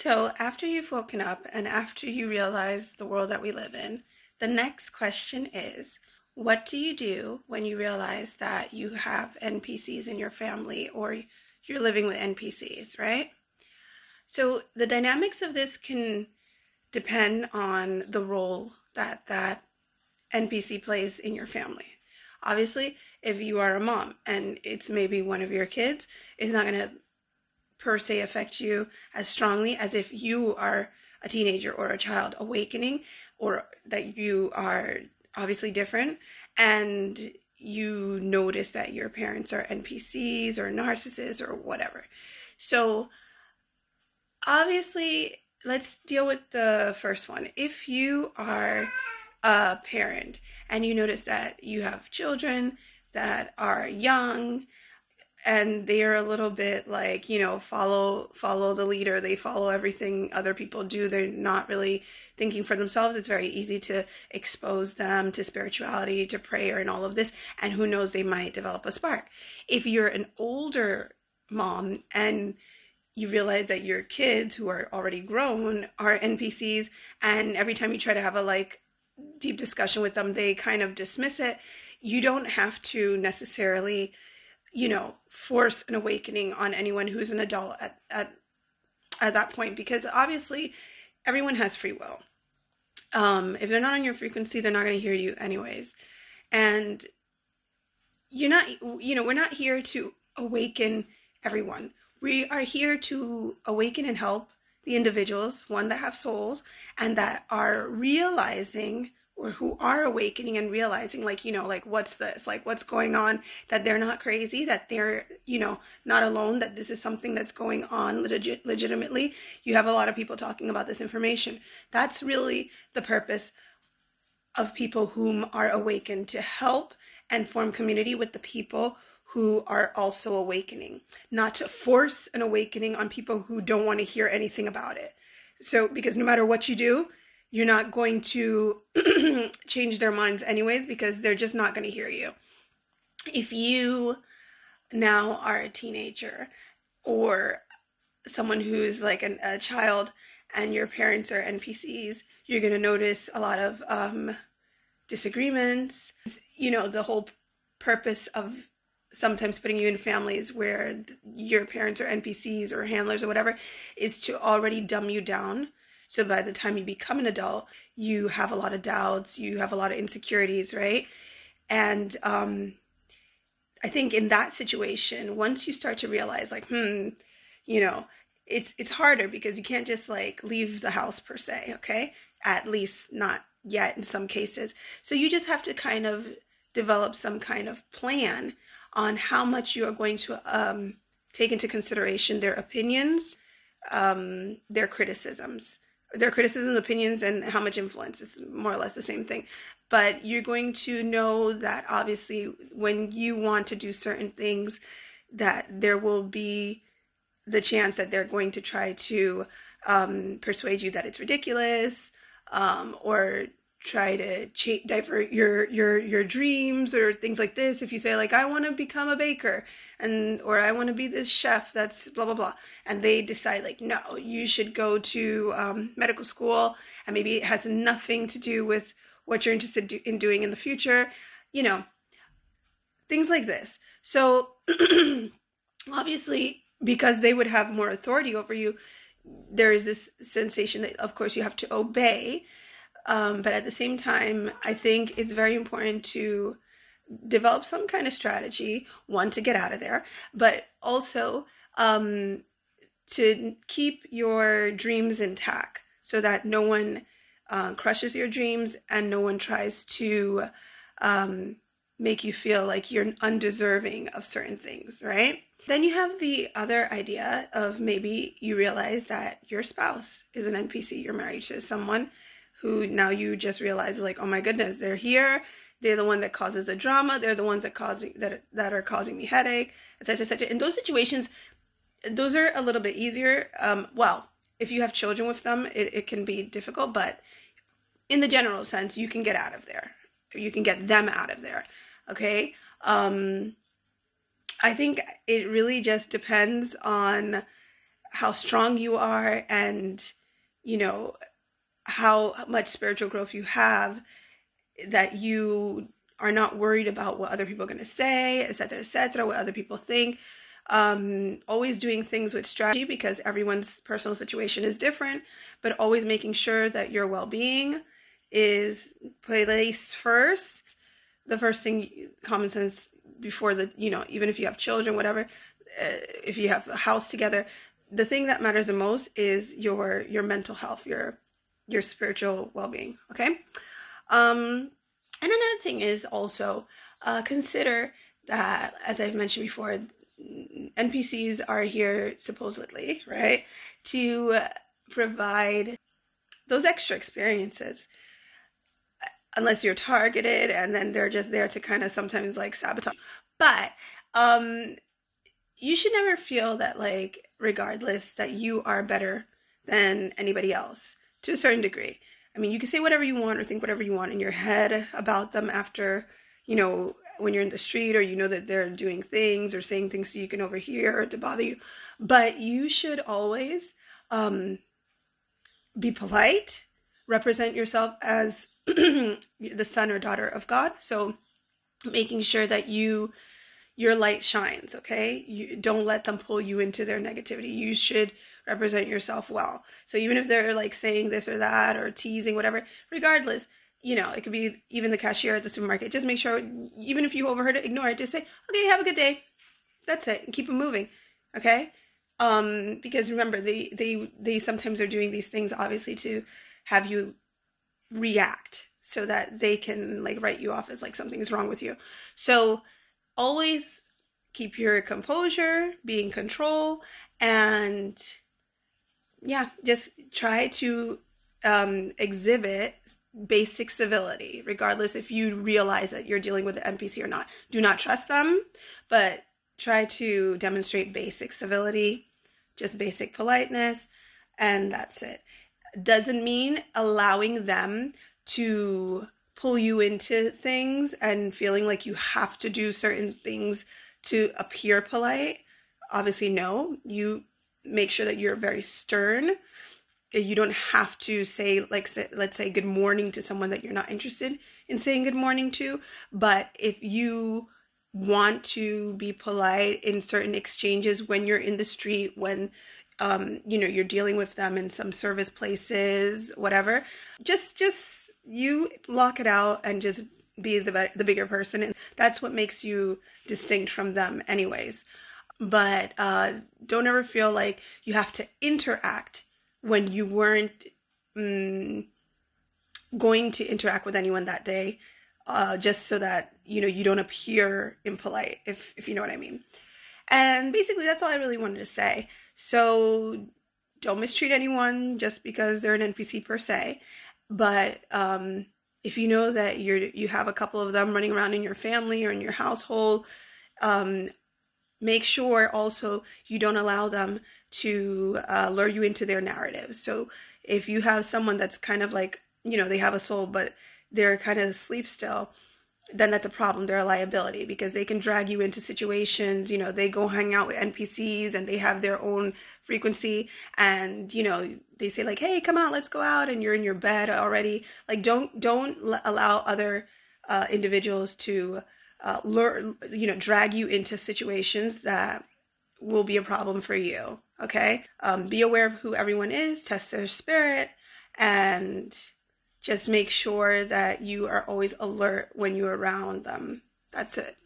So after you've woken up and after you realize the world that we live in, the next question is, what do you do when you realize that you have NPCs in your family or you're living with NPCs, right? So the dynamics of this can depend on the role that NPC plays in your family. Obviously, if you are a mom and it's maybe one of your kids, it's not going to per se affect you as strongly as if you are a teenager or a child awakening, or that you are obviously different and you notice that your parents are NPCs or narcissists or whatever. So obviously, let's deal with the first one. If you are a parent and you notice that you have children that are young and they're a little bit like, follow the leader, they follow everything other people do, they're not really thinking for themselves, it's very easy to expose them to spirituality, to prayer and all of this, and who knows, they might develop a spark. If you're an older mom and you realize that your kids who are already grown are NPCs, and every time you try to have a deep discussion with them, they kind of dismiss it, you don't have to necessarily force an awakening on anyone who's an adult at that point, because obviously everyone has free will. If they're not on your frequency, they're not going to hear you anyways. And we're not here to awaken everyone. We are here to awaken and help the individuals, one, that have souls and that are realizing, or who are awakening and realizing, what's this, what's going on, that they're not crazy, that they're, not alone, that this is something that's going on legitimately. You have a lot of people talking about this information. That's really the purpose of people whom are awakened, to help and form community with the people who are also awakening, not to force an awakening on people who don't want to hear anything about it. So, because no matter what you do, you're not going to change their minds anyways, because they're just not going to hear you. If you now are a teenager or someone who's like a child and your parents are NPCs, you're going to notice a lot of disagreements. The whole purpose of sometimes putting you in families where your parents are NPCs or handlers or whatever is to already dumb you down. So by the time you become an adult, you have a lot of doubts, you have a lot of insecurities, right? And I think in that situation, once you start to realize it's harder, because you can't just leave the house per se, okay? At least not yet in some cases. So you just have to kind of develop some kind of plan on how much you are going to take into consideration their opinions, their criticisms, opinions, and how much influence. Is more or less the same thing. But you're going to know that obviously when you want to do certain things, that there will be the chance that they're going to try to persuade you that it's ridiculous, or try to divert your dreams or things like this. If you say I want to become a baker, or I want to be this chef that's blah blah blah, and they decide no, you should go to medical school, and maybe it has nothing to do with what you're interested in doing in the future, things like this. So obviously, because they would have more authority over you, there is this sensation that of course you have to obey. But at the same time, I think it's very important to develop some kind of strategy, one, to get out of there, but also to keep your dreams intact, so that no one crushes your dreams and no one tries to make you feel like you're undeserving of certain things, right? Then you have the other idea of maybe you realize that your spouse is an NPC. You're married to someone who now you just realize oh my goodness, they're here, they're the one that causes the drama, they're the ones that are causing me headache, etc., etc. In those situations, those are a little bit easier. Well, if you have children with them, it can be difficult, but in the general sense, you can get out of there. You can get them out of there, okay? I think it really just depends on how strong you are and, you know, how much spiritual growth you have, that you are not worried about what other people are going to say, etc., what other people think. Always doing things with strategy, because everyone's personal situation is different, but always making sure that your well-being is placed first. The first thing, common sense, before the, even if you have children, whatever, if you have a house together, the thing that matters the most is your mental health, your spiritual well-being. Okay. And another thing is also consider that, as I've mentioned before, NPCs are here supposedly, right, to provide those extra experiences, unless you're targeted, and then they're just there to kind of sometimes like sabotage. But you should never feel that, like, regardless, that you are better than anybody else to a certain degree. I mean, you can say whatever you want or think whatever you want in your head about them after, when you're in the street, or that they're doing things or saying things so you can overhear or to bother you. But you should always be polite, represent yourself as the son or daughter of God. So making sure that your light shines, okay? You don't let them pull you into their negativity. You should represent yourself well. So even if they're like saying this or that or teasing, whatever, regardless, it could be even the cashier at the supermarket. Just make sure, even if you overheard it, ignore it. Just say, okay, have a good day. That's it. And keep it moving. Okay? Because remember, they sometimes are doing these things obviously to have you react, so that they can like write you off as like something's wrong with you. So always keep your composure, be in control, and just try to exhibit basic civility, regardless if you realize that you're dealing with an NPC or not. Do not trust them, but try to demonstrate basic civility, just basic politeness, and that's it. Doesn't mean allowing them to pull you into things and feeling like you have to do certain things to appear polite. Obviously, no. You make sure that you're very stern. You don't have to say, let's say good morning to someone that you're not interested in saying good morning to. But if you want to be polite in certain exchanges when you're in the street, when you're dealing with them in some service places, whatever, just you block it out and just be the bigger person, and that's what makes you distinct from them anyways. But don't ever feel like you have to interact when you weren't going to interact with anyone that day, just so that you don't appear impolite, if you know what I mean. And basically that's all I really wanted to say. So don't mistreat anyone just because they're an NPC per se. But if you know that you have a couple of them running around in your family or in your household, make sure also you don't allow them to lure you into their narrative. So if you have someone that's kind of like, they have a soul, but they're kind of asleep still, then that's a problem. They're a liability, because they can drag you into situations. They go hang out with NPCs and they have their own frequency, and they say like, hey, come out, let's go out, and you're in your bed already. Like, don't allow other individuals to drag you into situations that will be a problem for you. Okay? Be aware of who everyone is, test their spirit, and just make sure that you are always alert when you're around them. That's it.